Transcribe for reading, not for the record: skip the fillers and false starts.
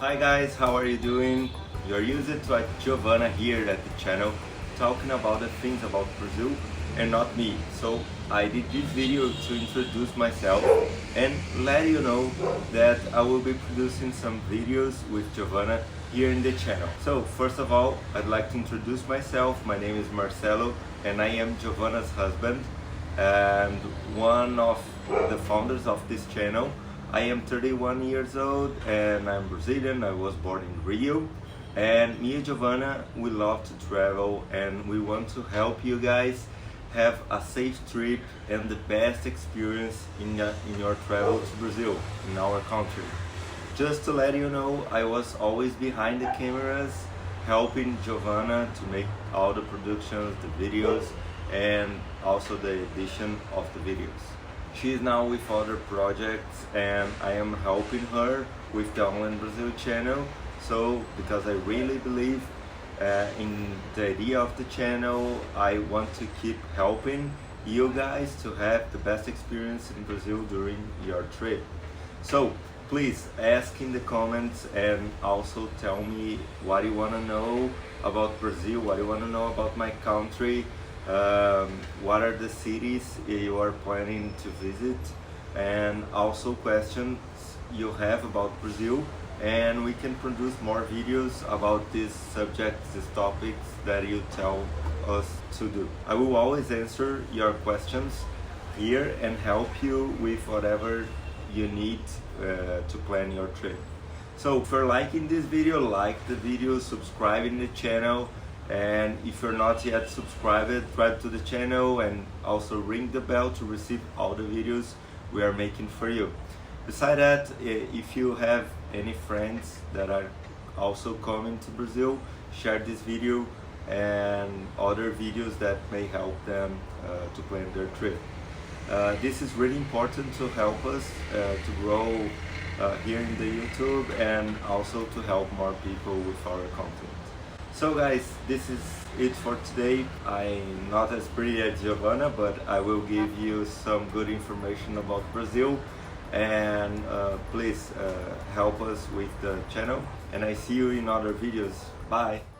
Hi guys, how are you doing? You're used to Giovanna here at the channel talking about the things about Brazil and not me. So I did this video to introduce myself and let you know that I will be producing some videos with Giovanna here in the channel. So first of all, I'd like to introduce myself. My name is Marcelo and I am Giovanna's husband and one of the founders of this channel. I am 31 years old and I'm Brazilian. I was born in Rio, and me and Giovanna, we love to travel and we want to help you guys have a safe trip and the best experience in your travel to Brazil, in our country. Just to let you know, I was always behind the cameras helping Giovanna to make all the productions, the videos, and also the edition of the videos. She is now with other projects and I am helping her with the Online Brazil channel. So because I really believe in the idea of the channel, I want to keep helping you guys to have the best experience in Brazil during your trip. So please ask in the comments and also tell me what you want to know about Brazil, what you want to know about my country. What are the cities you are planning to visit, and also questions you have about Brazil, and we can produce more videos about these subjects, these topics that you tell us to do. I will always answer your questions here and help you with whatever you need to plan your trip. So if you're liking this video, like the video, subscribe in the channel. And if you're not yet subscribed, subscribe to the channel and also ring the bell to receive all the videos we are making for you. Besides that, if you have any friends that are also coming to Brazil, share this video and other videos that may help them to plan their trip. This is really important to help us to grow here in the YouTube and also to help more people with our content. So guys, this is it for today. I'm not as pretty as Giovanna, but I will give you some good information about Brazil, and please help us with the channel, and I see you in other videos. Bye!